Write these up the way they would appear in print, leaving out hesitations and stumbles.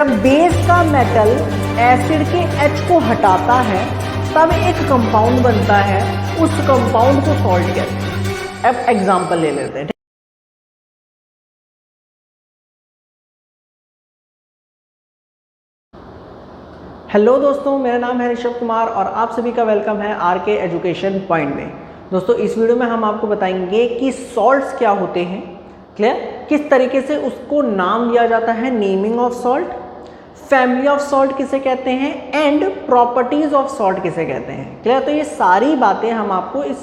जब बेस का metal acid के H को हटाता है तब एक कंपाउंड बनता है, उस कंपाउंड को सॉल्ट कहते हैं। अब एग्जांपल ले लेते हैं। हेलो दोस्तों, मेरा नाम है ऋषभ कुमार और आप सभी का वेलकम है आरके एजुकेशन पॉइंट में। दोस्तों, इस वीडियो में हम आपको बताएंगे कि सॉल्ट्स क्या होते हैं, क्लियर, किस तरीके से उसको नाम दिया जाता है, naming of salt, family of salt किसे कहते हैं एंड प्रॉपर्टीज ऑफ सॉल्ट किसे कहते हैं, क्लियर। तो ये सारी बातें हम आपको इस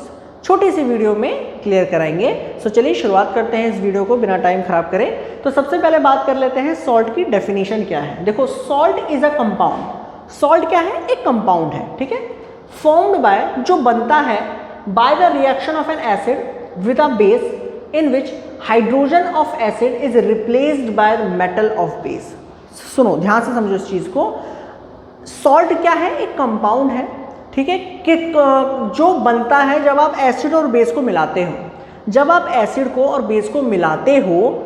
छोटी सी वीडियो में क्लियर कराएंगे। सो चलिए शुरुआत करते हैं इस वीडियो को बिना टाइम खराब करें। तो सबसे पहले बात कर लेते हैं सॉल्ट की डेफिनेशन क्या है। देखो, salt is a compound. Salt क्या है? एक कंपाउंड है, ठीक है, फॉर्म्ड बाय, जो बनता है by the reaction of N acid with a base in which hydrogen of acid is replaced by the metal of base. सुनो, ध्यान से समझो इस चीज को। सॉल्ट क्या है? एक कंपाउंड है, ठीक है, कि जो बनता है जब आप एसिड और बेस को मिलाते हो। जब आप एसिड को और बेस को मिलाते हो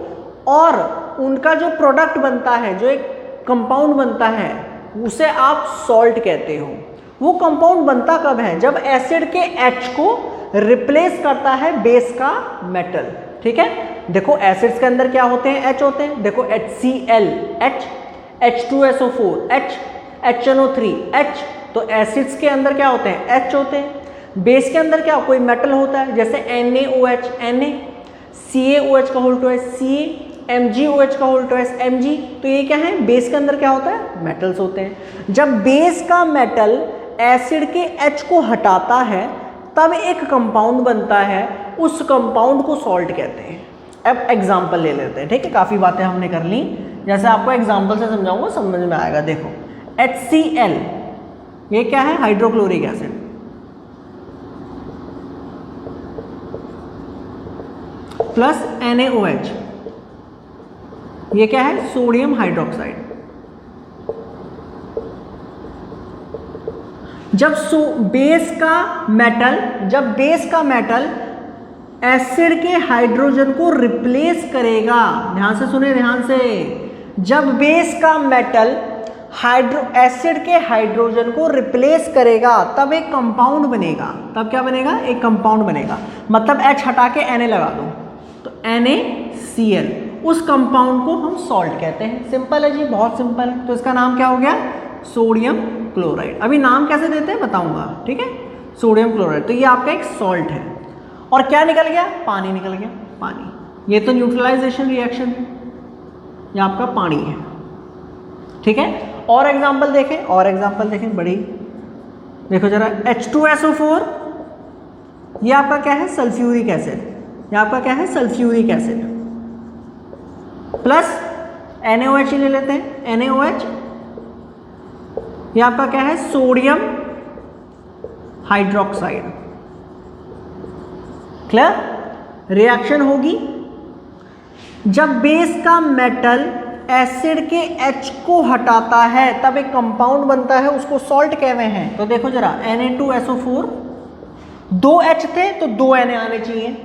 और उनका जो प्रोडक्ट बनता है, जो एक कंपाउंड बनता है, उसे आप सॉल्ट कहते हो। वो कंपाउंड बनता कब है? जब एसिड के H को रिप्लेस करता है बेस का मेटल, ठीक है। देखो, एसिड्स के अंदर क्या होते हैं? H होते हैं। देखो, HCl H, H2SO4 H, HNO3 H। तो एसिड्स के अंदर क्या होते हैं? H होते हैं। बेस के अंदर क्या, कोई मेटल होता है, जैसे NaOH Na, CaOH का होल ट्वाइस Ca, MgOH का होल ट्वाइस Mg। तो ये क्या है? बेस के अंदर क्या होता है? मेटल्स होते हैं। जब बेस का मेटल एसिड के H को हटाता है तब एक कंपाउंड बनता है, उस कंपाउंड को सॉल्ट कहते हैं। अब एग्जाम्पल ले लेते हैं, ठीक है। काफ़ी बातें हमने कर ली, जैसे आपको एग्जाम्पल से समझाऊंगा समझ में आएगा। देखो, HCl ये क्या है? Hydrochloric acid. प्लस NaOH ये क्या है? Sodium hydroxide. जब बेस का मेटल एसिड के हाइड्रोजन को रिप्लेस करेगा, ध्यान से सुने, ध्यान से, जब बेस का मेटल एसिड के हाइड्रोजन को रिप्लेस करेगा तब एक कंपाउंड बनेगा। तब क्या बनेगा? एक कंपाउंड बनेगा। मतलब H हटा के Na लगा दो तो NaCl, उस कंपाउंड को हम सॉल्ट कहते हैं। सिंपल है जी, बहुत सिंपल है। तो इसका नाम क्या हो गया? Sodium chloride. अभी नाम कैसे देते हैं बताऊंगा, ठीक है। सोडियम क्लोराइड, तो ये आपका एक सॉल्ट है। और क्या निकल गया? पानी निकल गया, पानी। ये तो न्यूट्रलाइजेशन रिएक्शन है, ये आपका पानी है, ठीक है। और एग्जांपल देखें, और एग्जांपल देखें बड़ी, देखो जरा, H2SO4 ये आपका क्या है? Sulphuric acid. ये आपका क्या है? Sulphuric acid. प्लस NaOH ले लेते हैं, NaOH ये आपका क्या है? Sodium hydroxide. क्लियर? रिएक्शन होगी जब बेस का मेटल एसिड के H को हटाता है तब एक कंपाउंड बनता है, उसको सॉल्ट कहते हैं। तो देखो जरा, Na2SO4, 2 H थे तो 2 Na आने चाहिए,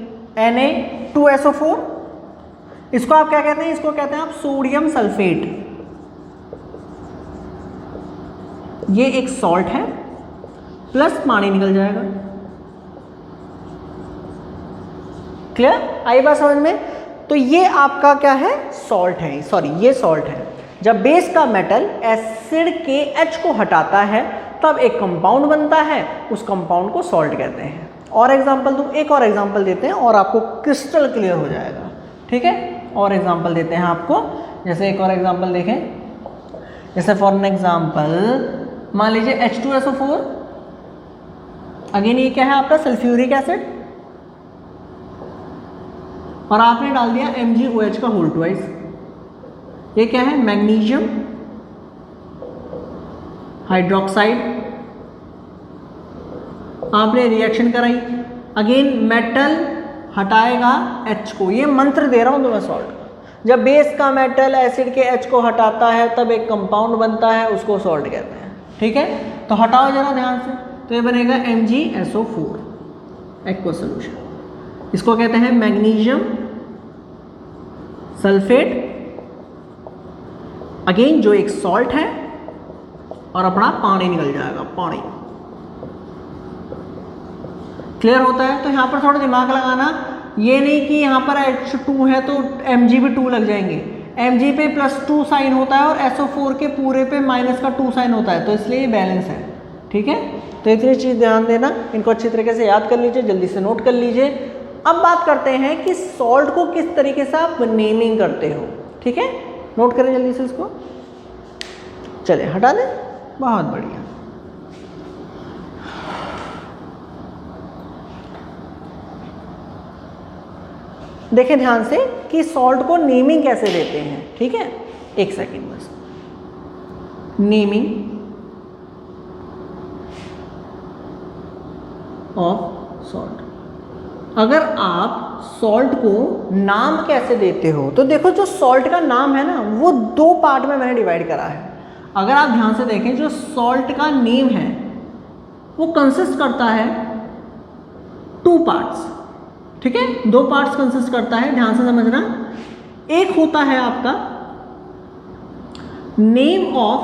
Na2SO4। इसको आप क्या कहते हैं? इसको कहते हैं आप सोडियम सल्फेट। ये एक सॉल्ट है, प्लस पानी निकल जाएगा। क्लियर? आई बात समझ में? तो ये आपका क्या है? सॉल्ट है, सॉरी, ये सॉल्ट है। जब बेस का मेटल एसिड के H को हटाता है तब एक कंपाउंड बनता है, उस कंपाउंड को सॉल्ट कहते हैं। और एग्जांपल दूं, एक और एग्जांपल देते हैं और आपको क्रिस्टल क्लियर हो जाएगा, ठीक है। और एग्जांपल देते हैं आपको, जैसे एक और एग्जांपल देखें, जैसे फॉर एन एग्जांपल मान लीजिए H2SO4, अगेन ये क्या है आपका? सल्फ्यूरिक एसिड, और आपने डाल दिया MgOH का होल ट्वाइस। ये क्या है? Magnesium hydroxide. आपने रिएक्शन कराई, अगेन मेटल हटाएगा H को। ये मंत्र दे रहा हूं तुम्हें सॉल्ट का। जब बेस का मेटल एसिड के H को हटाता है तब एक कंपाउंड बनता है, उसको सॉल्ट कहते हैं, ठीक है। तो हटाओ जरा ध्यान से, तो ये बनेगा MgSO4 एक्वस सोल्यूशन। इसको कहते हैं मैग्नीशियम सल्फेट अगेन जो एक सॉल्ट है और अपना पानी निकल जाएगा, पानी। क्लियर होता है? तो यहाँ पर थोड़ा दिमाग लगाना, ये नहीं कि यहाँ पर H2 है तो Mg पे 2 लग जाएंगे। Mg पे +2 साइन होता है और SO4 के पूरे पे -2 साइन होता है, तो इसलिए ये बैलेंस है। ठीक है, तो इतनी चीज़ ध्यान देना, इनको अच्छी तरीके से याद कर लीजिए, जल्दी से नोट कर लीजिए। अब बात करते हैं कि सॉल्ट को किस तरीके से आप नेमिंग करते हो। ठीक है, नोट करें जल्दी से इसको। चलिए हटा दें, बहुत बढ़िया। देखें ध्यान से कि सॉल्ट को नेमिंग कैसे देते हैं। ठीक है, एक सेकेंड बस। नेमिंग ऑफ सॉल्ट, अगर आप सॉल्ट को नाम कैसे देते हो, तो देखो जो सॉल्ट का नाम है ना, वो 2 पार्ट में मैंने डिवाइड करा है। अगर आप ध्यान से देखें, जो सॉल्ट का नेम है वो कंसिस्ट करता है 2 पार्ट्स। ठीक है, 2 पार्ट्स कंसिस्ट करता है, ध्यान से समझना। एक होता है आपका नेम ऑफ,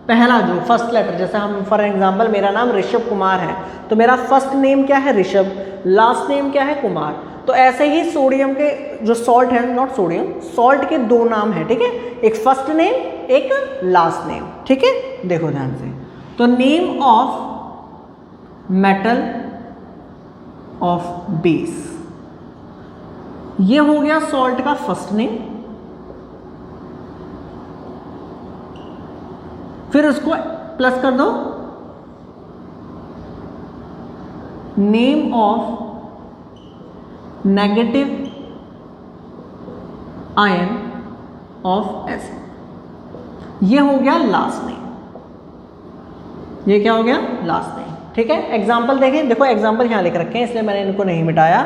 पहला जो फर्स्ट लेटर, जैसे हम फॉर एग्जांपल मेरा नाम ऋषभ कुमार है, तो मेरा फर्स्ट नेम क्या है? ऋषभ, लास्ट नेम क्या है? कुमार। तो ऐसे ही सोडियम के जो सॉल्ट है, नॉट सोडियम, सॉल्ट के 2 नाम है। ठीक है, एक फर्स्ट नेम, एक लास्ट नेम। ठीक है, देखो ध्यान से। तो name of metal of base, ये हो गया सॉल्ट का फर्स्ट नेम। फिर उसको प्लस कर दो, name of negative ion of acid, ये हो गया लास्ट नेम। ये क्या हो गया? Last name. ठीक है, एग्जाम्पल देखें, देखो एग्जाम्पल यहाँ लिख रखे हैं, इसलिए मैंने इनको नहीं मिटाया।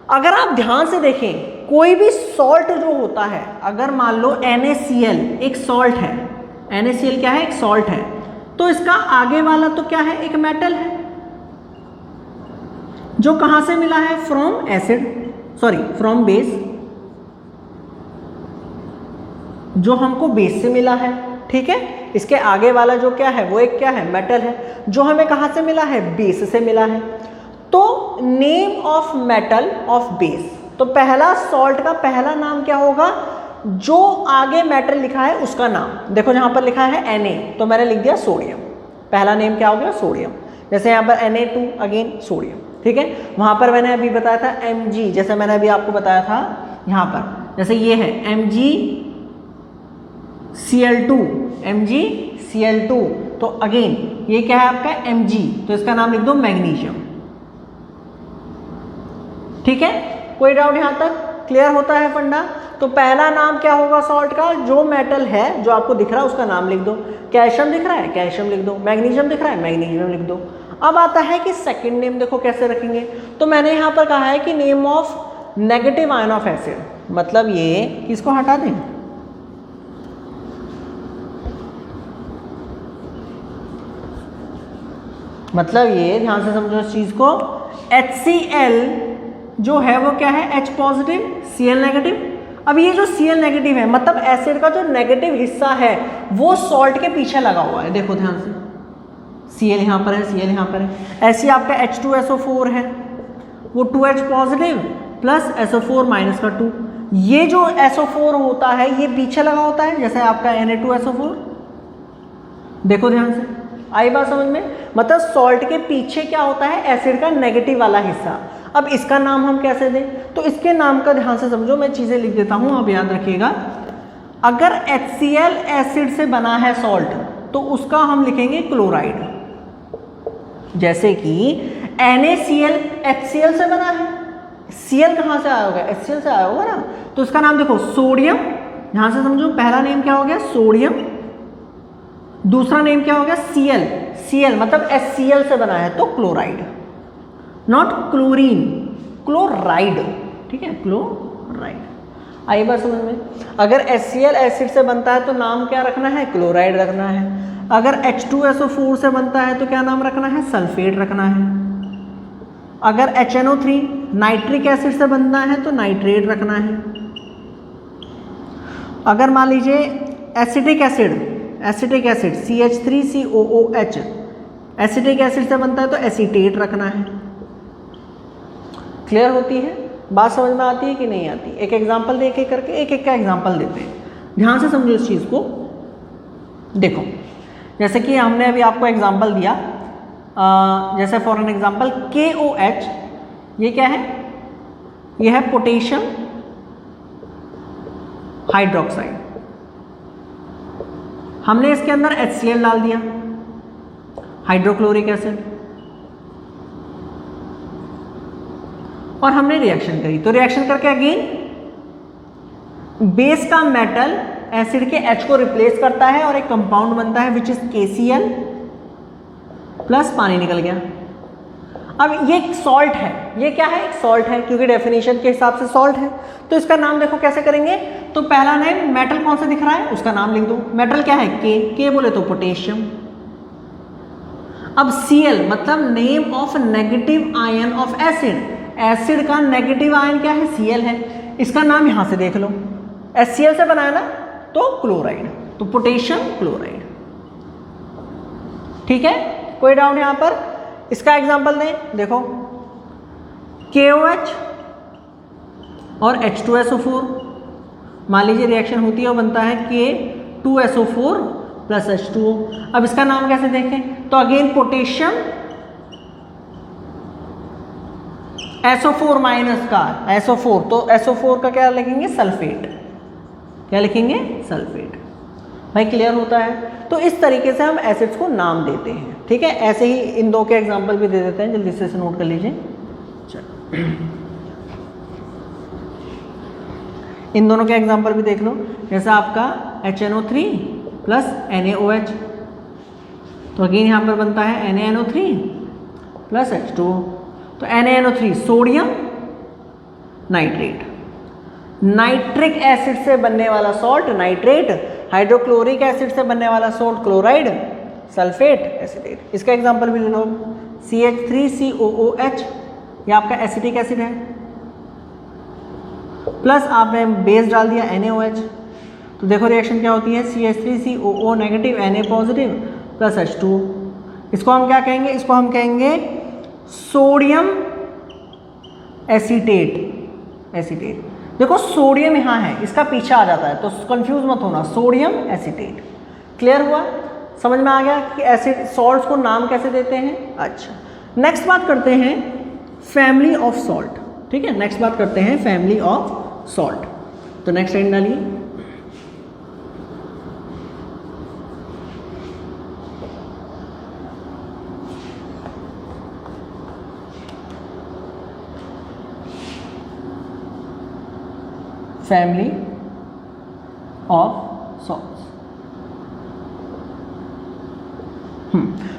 अगर आप ध्यान से देखें, कोई भी सॉल्ट जो होता है, अगर मान लो NaCl एक सॉल्ट है, NaCl क्या है? एक सॉल्ट है, तो इसका आगे वाला तो क्या है? एक मेटल है, जो कहां से मिला है? From acid, sorry from base, जो हमको बेस से मिला है। ठीक है, इसके आगे वाला जो क्या है? वो एक क्या है? मेटल है, जो हमें कहां से मिला है? बेस से मिला है। तो name of metal of base, तो पहला सॉल्ट का पहला नाम क्या होगा? जो आगे मेटल लिखा है उसका नाम। देखो जहां पर लिखा है Na, तो मैंने लिख दिया सोडियम, पहला नेम क्या हो गया? सोडियम। जैसे यहाँ पर Na2 अगेन सोडियम। ठीक है, वहां पर मैंने अभी बताया था Mg, जैसे मैंने अभी आपको बताया था यहाँ पर, जैसे ये है MgCl2, तो अगेन ये क्या है आपका? Mg, तो इसका नाम लिख दो मैग्नीशियम। ठीक है, कोई डाउट यहाँ तक? क्लियर होता है फंडा? तो पहला नाम क्या होगा सॉल्ट का? जो मेटल है, जो आपको दिख रहा है उसका नाम लिख दो। कैल्शियम दिख रहा है, कैल्शियम लिख दो। मैग्नीशियम दिख रहा है, मैग्नीशियम लिख दो। अब आता है कि सेकंड नेम देखो कैसे रखेंगे। तो मैंने यहाँ पर कहा है कि name of negative ion of acid, मतलब ये किसको हटा दें? मतलब ये ध्यान से समझो इस चीज को, HCl जो है वो क्या है? H positive, Cl negative. अब ये जो Cl नेगेटिव है, मतलब एसिड का जो नेगेटिव हिस्सा है वो सॉल्ट के पीछे लगा हुआ है। देखो ध्यान से, Cl यहाँ पर है, Cl यहाँ पर है। ऐसे आपका H2SO4 है, वो 2H positive plus SO4 minus का 2। ये जो SO4 होता है ये पीछे लगा होता है, जैसे आपका Na2SO4। देखो ध्यान से, आई बात समझ में? मतलब सॉल्ट के पीछे क्या होता है? एसिड का नेगेटिव वाला हिस्सा। अब इसका नाम हम कैसे दें? तो इसके नाम का ध्यान से समझो, मैं चीजें लिख देता हूं, आप याद रखिएगा। अगर HCl एसिड से बना है सॉल्ट, तो उसका हम लिखेंगे क्लोराइड। जैसे कि NaCl HCl से बना है, Cl कहां से आया होगा? HCl से आया होगा ना, तो उसका नाम देखो सोडियम। ध्यान से समझो, पहला नेम क्या हो गया? सोडियम। दूसरा नेम क्या हो गया? Cl मतलब HCl से बना है, तो क्लोराइड, नॉट क्लोरीन, क्लोराइड। ठीक है, क्लोराइड। आई बात समझ में? अगर HCl एसिड से बनता है तो नाम क्या रखना है? क्लोराइड रखना है। अगर H2SO4 से बनता है तो क्या नाम रखना है? सल्फेट रखना है। अगर HNO3 नाइट्रिक एसिड से बनना है तो नाइट्रेट रखना है। अगर मान लीजिए acetic acid CH3COOH acetic acid से बनता है तो एसीटेट रखना है। क्लियर होती है बात, समझ में आती है कि नहीं आती? एक एग्जांपल दे के करके एक एक का एग्जांपल देते हैं, ध्यान से समझो इस चीज़ को। देखो जैसे कि हमने अभी आपको एग्जांपल दिया, जैसे फॉर एन एग्जांपल KOH, ये क्या है? ये है पोटेशियम हाइड्रोक्साइड। हमने इसके अंदर HCl डाल दिया, हाइड्रोक्लोरिक एसिड, और हमने रिएक्शन करी। तो रिएक्शन करके अगेन बेस का मेटल एसिड के H को रिप्लेस करता है और एक कंपाउंड बनता है विच इज KCl प्लस पानी निकल गया। अब ये एक सॉल्ट है, ये क्या है? एक सॉल्ट है, क्योंकि डेफिनेशन के हिसाब से सॉल्ट है। तो इसका नाम देखो कैसे करेंगे। तो पहला नेम मेटल कौन सा दिख रहा है उसका नाम लिख दो। मेटल क्या है? K बोले तो पोटेशियम। अब Cl मतलब name of negative ion of acid, acid का नेगेटिव आयन क्या है? Cl है। इसका नाम यहां से देख लो, HCl से बनाया ना, तो क्लोराइड, तो पोटेशियम क्लोराइड। ठीक है, कोई डाउट यहां पर? इसका एग्जांपल दें, देखो KOH और H2SO4, मान लीजिए रिएक्शन होती है और बनता है K2SO4 प्लस H2O। अब इसका नाम कैसे देखें? तो अगेन पोटेशियम SO4 माइनस का SO4, तो SO4 का क्या लिखेंगे? सल्फेट। क्या लिखेंगे? सल्फेट। भाई क्लियर होता है? तो इस तरीके से हम एसिड्स को नाम देते हैं। ठीक है, ऐसे ही इन दो के एग्जांपल भी दे देते हैं, जल्दी से इसे नोट कर लीजिए। चलो इन दोनों के एग्जांपल भी देख लो, जैसे आपका HNO3 प्लस NaOH, तो अगेन यहाँ पर बनता है NaNO3 प्लस H2O। तो NaNO3 sodium nitrate, nitric acid से बनने वाला सॉल्ट नाइट्रेट, हाइड्रोक्लोरिक एसिड से बनने वाला सॉल्ट क्लोराइड, सल्फेट, एसिटेट। इसका एग्जांपल भी ले लो, CH3COOH, ये आपका एसिटिक एसिड है, प्लस आपने बेस डाल दिया NaOH, तो देखो रिएक्शन क्या होती है? CH3COO negative Na positive plus H2O। इसको हम क्या कहेंगे? इसको हम कहेंगे सोडियम एसीटेट। एसीटेट, देखो सोडियम यहाँ है, इसका पीछे आ जाता है, तो कंफ्यूज मत होना, सोडियम एसीटेट। क्लियर हुआ? समझ में आ गया कि एसिड सॉल्ट्स को नाम कैसे देते हैं? अच्छा, नेक्स्ट बात करते हैं फैमिली ऑफ सॉल्ट। ठीक है, नेक्स्ट बात करते हैं फैमिली ऑफ सॉल्ट। तो नेक्स्ट लाइन डालिए, फैमिली ऑफ सॉल्ट्स।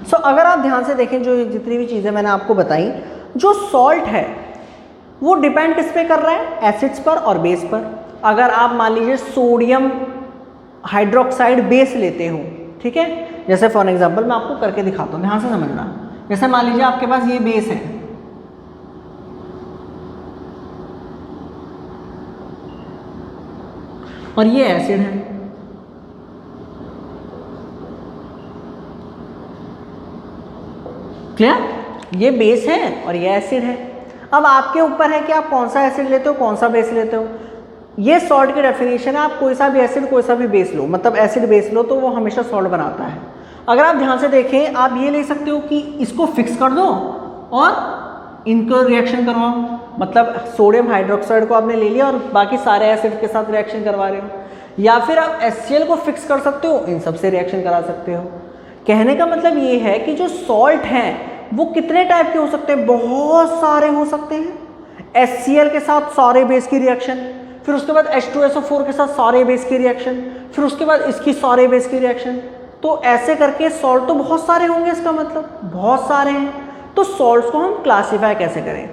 सो अगर आप ध्यान से देखें, जो जितनी भी चीज़ें मैंने आपको बताई, जो सॉल्ट है वो डिपेंड किस पे कर रहा है? एसिड्स पर और बेस पर। अगर आप मान लीजिए सोडियम हाइड्रोक्साइड बेस लेते हो, ठीक है, जैसे फॉर एग्जांपल मैं आपको करके दिखाता हूँ, ध्यान से समझना। जैसे मान लीजिए आपके पास ये बेस है, और ये एसिड है, क्लियर? ये बेस है और ये एसिड है। अब आपके ऊपर है कि आप कौन सा एसिड लेते हो, कौन सा बेस लेते हो। ये सॉल्ट की डेफिनेशन है, आप कोई सा भी एसिड कोई सा भी बेस लो, मतलब एसिड बेस लो तो वो हमेशा सॉल्ट बनाता है। अगर आप ध्यान से देखें, आप ये ले सकते हो कि इसको फिक्स कर दो और इनको रिएक्शन करवाओ, मतलब सोडियम हाइड्रोक्साइड को आपने ले लिया और बाकी सारे एसिड के साथ रिएक्शन करवा रहे हो, या फिर आप HCl को फिक्स कर सकते हो, इन सब से रिएक्शन करा सकते हो। कहने का मतलब ये है कि जो सॉल्ट हैं वो कितने टाइप के हो सकते हैं? बहुत सारे हो सकते हैं। HCl के साथ सारे बेस की रिएक्शन, फिर उसके बाद H2SO4 के साथ सारे बेस की रिएक्शन, फिर उसके बाद इसकी सारे बेस की रिएक्शन। तो ऐसे करके सॉल्ट तो बहुत सारे होंगे, इसका मतलब बहुत सारे हैं। तो सॉल्ट्स को हम क्लासीफाई कैसे करें?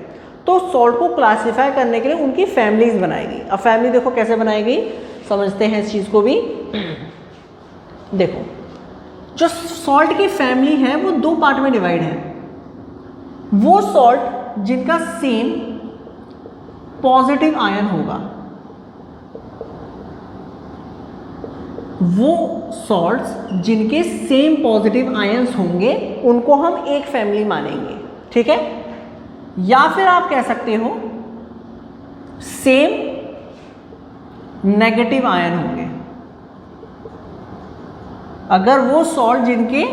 तो सॉल्ट को क्लासीफाई करने के लिए उनकी फैमिलीज बनाएगी। अब फैमिली देखो कैसे बनाएगी, समझते हैं इस चीज़ को भी। देखो, जो सॉल्ट की फैमिली है वो दो पार्ट में डिवाइड है। वो सॉल्ट जिनका सेम पॉजिटिव आयन होगा, वो सॉल्ट्स जिनके सेम पॉजिटिव आयंस होंगे उनको हम एक फैमिली मानेंगे, ठीक है। या फिर आप कह सकते हो सेम नेगेटिव आयन होंगे, अगर वो सॉल्ट जिनके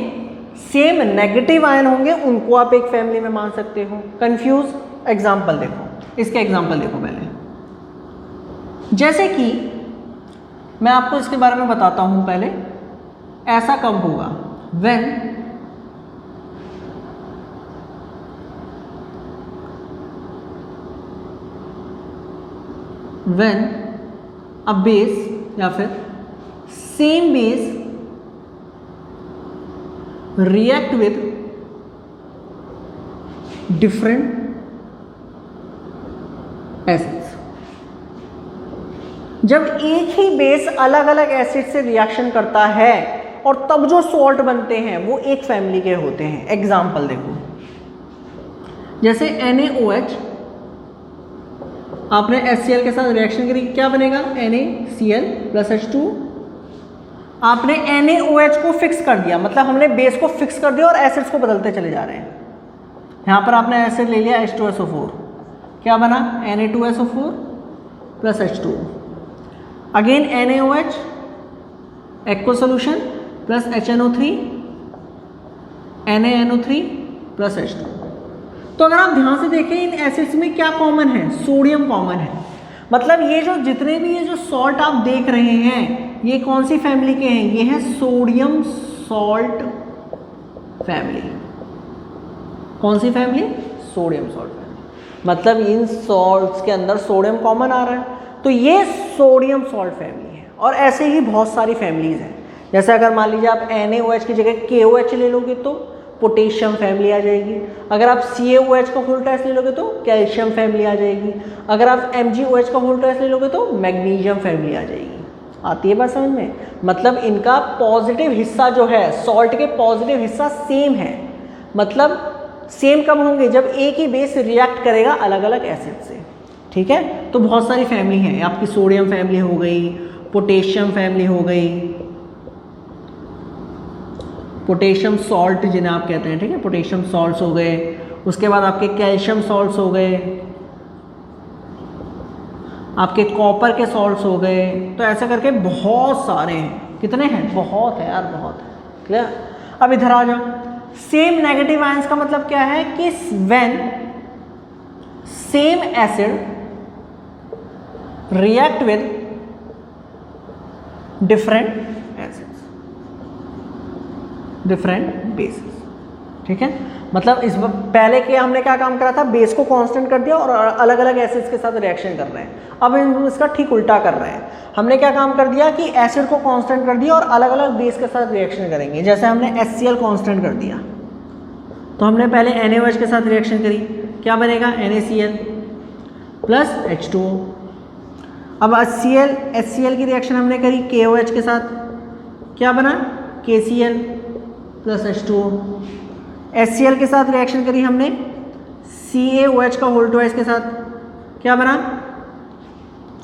सेम नेगेटिव आयन होंगे उनको आप एक फैमिली में मान सकते हो। कंफ्यूज? एग्जाम्पल देखो, इसके एग्जाम्पल देखो पहले। जैसे कि मैं आपको इसके बारे में बताता हूं पहले, ऐसा कब होगा, when a base या फिर same base react with different acids। जब एक ही बेस अलग अलग एसिड से रिएक्शन करता है और तब जो सॉल्ट बनते हैं वो एक फैमिली के होते हैं। एग्जाम्पल देखो, जैसे NaOH आपने HCl के साथ रिएक्शन करी, क्या बनेगा, NaCl प्लस H2। आपने NaOH को फिक्स कर दिया, मतलब हमने बेस को फिक्स कर दिया और एसिड्स को बदलते चले जा रहे हैं। यहाँ पर आपने एसिड ले लिया H2SO4, क्या बना, Na2SO4 plus H2। Again NaOH aqua solution plus HNO3 NaNO3 plus H2। तो अगर आप ध्यान से देखें इन एसिड्स में क्या कॉमन है, सोडियम कॉमन है। मतलब ये जो जितने भी ये जो सॉल्ट आप देख रहे हैं ये कौन सी फैमिली के हैं, ये है सोडियम सॉल्ट फैमिली। कौन सी फैमिली, सोडियम सॉल्ट फैमिली। मतलब इन सॉल्ट्स के अंदर सोडियम कॉमन आ रहा है, तो ये सोडियम सॉल्ट फैमिली है। और ऐसे ही बहुत सारी फैमिलीज हैं। जैसे अगर मान लीजिए आप NaOH की जगह KOH ले लोगे तो पोटेशियम फैमिली आ जाएगी। अगर आप CaOH का होल ट्राइस ले लोगे तो कैल्शियम फैमिली आ जाएगी। अगर आप MgOH का होल ट्राइस ले लोगे तो मैग्नीशियम फैमिली आ जाएगी। आती है बात समझ में? मतलब इनका पॉजिटिव हिस्सा जो है, सॉल्ट के पॉजिटिव हिस्सा सेम है। मतलब सेम कब होंगे, जब एक ही बेस रिएक्ट करेगा अलग अलग एसिड से, ठीक है। तो बहुत सारी फैमिली हैं, आपकी सोडियम फैमिली हो गई, पोटेशियम फैमिली हो गई, पोटेशियम सॉल्ट जिन्हें आप कहते हैं, ठीक है, पोटेशियम सॉल्ट्स हो गए। उसके बाद आपके कैल्शियम सॉल्ट्स हो गए, आपके कॉपर के सॉल्ट्स हो गए। तो ऐसा करके बहुत सारे हैं। कितने हैं, बहुत है यार, बहुत है। क्लियर? अब इधर आ जाओ। सेम नेगेटिव आयंस का मतलब क्या है कि when same acid react with different acids, different basis, ठीक है। मतलब इस पहले के हमने क्या काम करा था, बेस को कांस्टेंट कर दिया और अलग अलग एसिड्स के साथ रिएक्शन कर रहे हैं। अब हम इसका ठीक उल्टा कर रहे हैं। हमने क्या काम कर दिया कि एसिड को कांस्टेंट कर दिया और अलग अलग बेस के साथ रिएक्शन करेंगे। जैसे हमने HCl कांस्टेंट कर दिया, तो हमने पहले NaOH के साथ रिएक्शन करी, क्या बनेगा, NaCl प्लस H2O। अब HCl की रिएक्शन हमने करी KOH के साथ, क्या बना, KCl प्लस H2O। HCl के साथ रिएक्शन करी हमने CaOH का होल ट्वाइस के साथ, क्या बना,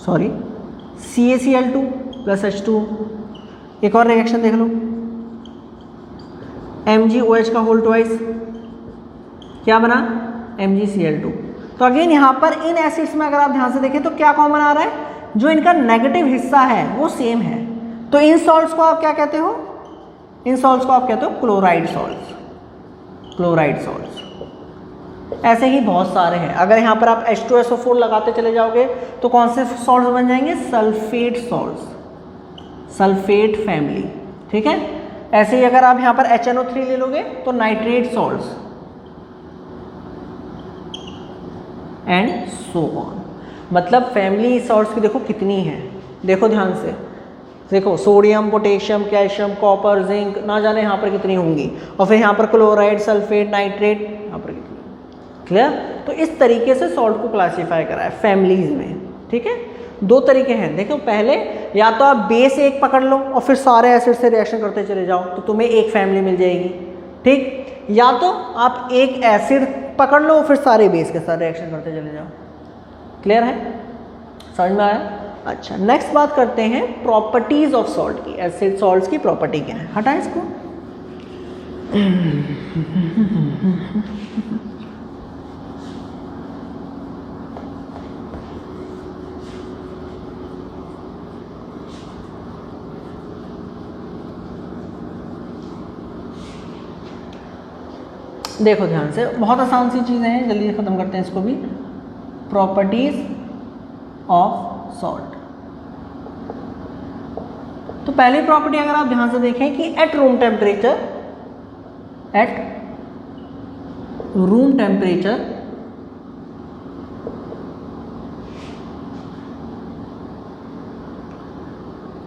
सॉरी, CaCl2 प्लस H2O। एक और रिएक्शन देख लो, MgOH का होल ट्वाइस, क्या बना, MgCl2। तो अगेन यहाँ पर इन एसिड्स में अगर आप ध्यान से देखें तो क्या कॉमन आ रहा है, जो इनका नेगेटिव हिस्सा है वो सेम है। तो इन सॉल्ट्स को आप क्या कहते हो, इन सॉल्ट्स को आप कहते हो क्लोराइड सॉल्ट्स, क्लोराइड सॉल्ट्स। ऐसे ही बहुत सारे हैं। अगर यहाँ पर आप H2SO4 लगाते चले जाओगे तो कौन से सॉल्ट्स बन जाएंगे, सल्फेट सॉल्ट्स, सल्फेट फैमिली, ठीक है। ऐसे ही अगर आप यहाँ पर HNO3 ले लोगे तो nitrate salts and so on. मतलब फैमिली सॉल्ट्स की देखो कितनी है, देखो ध्यान से देखो, sodium, potassium, calcium, copper, zinc, ना जाने यहाँ पर कितनी होंगी। और फिर यहाँ पर क्लोराइड, सल्फेट, नाइट्रेट, यहाँ पर कितनी। क्लियर? तो इस तरीके से सॉल्ट को क्लासीफाई करा है फैमिलीज में, ठीक है। दो तरीके हैं, देखो, पहले या तो आप बेस एक पकड़ लो और फिर सारे एसिड से रिएक्शन करते चले जाओ तो तुम्हें एक फैमिली मिल जाएगी, ठीक। या तो आप एक एसिड पकड़ लो फिर सारे बेस के साथ रिएक्शन करते चले जाओ। क्लियर है, समझ में आया? अच्छा, नेक्स्ट बात करते हैं प्रॉपर्टीज ऑफ सॉल्ट की। एसिड सॉल्ट्स की प्रॉपर्टी क्या है? हटा इसको। देखो ध्यान से, बहुत आसान सी चीज़ें हैं, जल्दी से ख़त्म करते हैं इसको भी। Properties of salt. तो पहली प्रॉपर्टी अगर आप ध्यान से देखें कि एट रूम टेम्परेचर,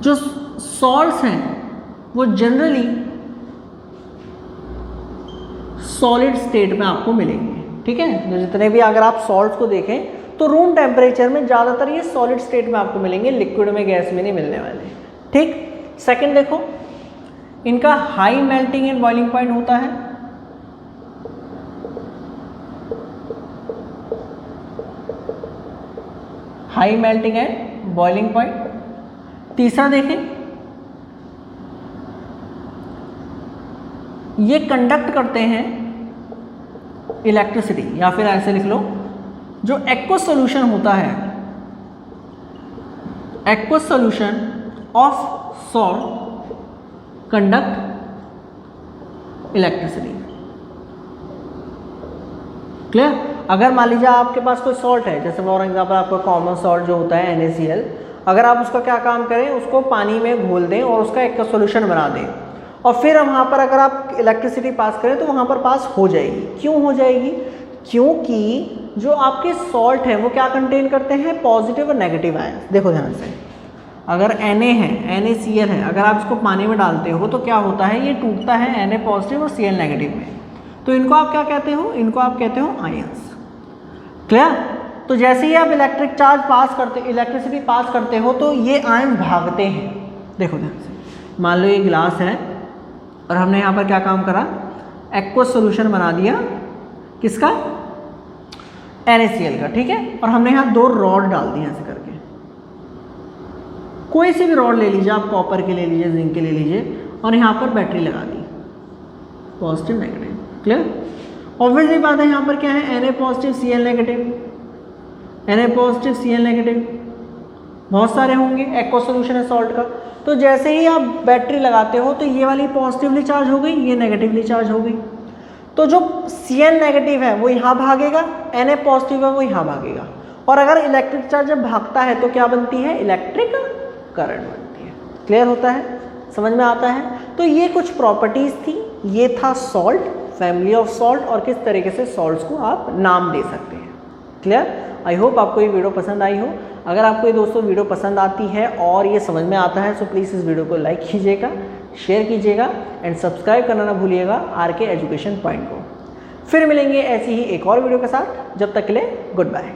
जो सॉल्ट्स हैं वो जनरली सॉलिड स्टेट में आपको मिलेंगे। ठीक है, तो जितने भी अगर आप सॉल्ट्स को देखें तो रूम टेम्परेचर में ज़्यादातर ये सॉलिड स्टेट में आपको मिलेंगे, लिक्विड में, गैस में नहीं मिलने वाले। ठीक, सेकंड देखो, इनका high melting and boiling point होता है। High melting and boiling point. तीसरा देखें, ये कंडक्ट करते हैं इलेक्ट्रिसिटी, या फिर ऐसे लिख लो, जो एक्वस सॉल्यूशन होता है, aqueous solution of salt conduct electricity. Clear? अगर मान लीजिए आपके पास कोई सॉल्ट है, जैसे फॉर एग्जांपल आपका कॉमन सॉल्ट जो होता है NaCl, अगर आप उसका क्या काम करें, उसको पानी में घोल दें और उसका एक्वस सॉल्यूशन बना दें, और फिर वहाँ पर अगर आप इलेक्ट्रिसिटी पास करें तो वहाँ पर पास हो जाएगी। क्यों हो जाएगी? क्योंकि जो आपके सॉल्ट है वो क्या कंटेन करते हैं? पॉजिटिव और नेगेटिव आयन। देखो ध्यान से, अगर Na है, NaCl है, अगर आप इसको पानी में डालते हो तो क्या होता है, ये टूटता है Na पॉजिटिव और Cl नेगेटिव में। तो इनको आप क्या कहते हो? इनको आप कहते हो आयंस। क्लियर? तो जैसे ही आप इलेक्ट्रिक चार्ज पास करते, इलेक्ट्रिसिटी पास करते हो तो ये आयन भागते हैं। देखो ध्यान से, मान लो ये गिलास है और हमने यहाँ पर क्या काम करा, एक्वस सॉल्यूशन बना दिया, किसका? NaCl का। ठीक है, और हमने यहाँ 2 रॉड डाल दिए ऐसे करके। कोई से भी रॉड ले लीजिए आप, कॉपर के ले लीजिए, जिंक के ले लीजिए, और यहाँ पर बैटरी लगा दी, पॉजिटिव नेगेटिव। क्लियर? ऑब्वियसली बात है, यहाँ पर क्या है, Na positive Cl negative, Na positive Cl negative, बहुत सारे होंगे, एक्वस सॉल्यूशन है सॉल्ट का। तो जैसे ही आप बैटरी लगाते हो तो ये वाली पॉजिटिवली चार्ज हो गई, ये नेगेटिवली चार्ज हो गई। तो जो Cl नेगेटिव है वो यहाँ भागेगा, Na पॉजिटिव है वो यहाँ भागेगा, और अगर इलेक्ट्रिक चार्ज जब भागता है तो क्या बनती है? इलेक्ट्रिक करंट बनती है। क्लियर होता है? समझ में आता है? तो ये कुछ प्रॉपर्टीज थी, ये था सॉल्ट, फैमिली ऑफ सॉल्ट, और किस तरीके से सॉल्ट्स को आप नाम दे सकते हैं। क्लियर? आई होप आपको ये वीडियो पसंद आई हो। अगर आपको ये दोस्तों वीडियो पसंद आती है और ये समझ में आता है तो प्लीज़ इस वीडियो को लाइक कीजिएगा, शेयर कीजिएगा एंड सब्सक्राइब करना ना भूलिएगा RK एजुकेशन पॉइंट को। फिर मिलेंगे ऐसी ही एक और वीडियो के साथ, जब तक के लिए गुड बाय।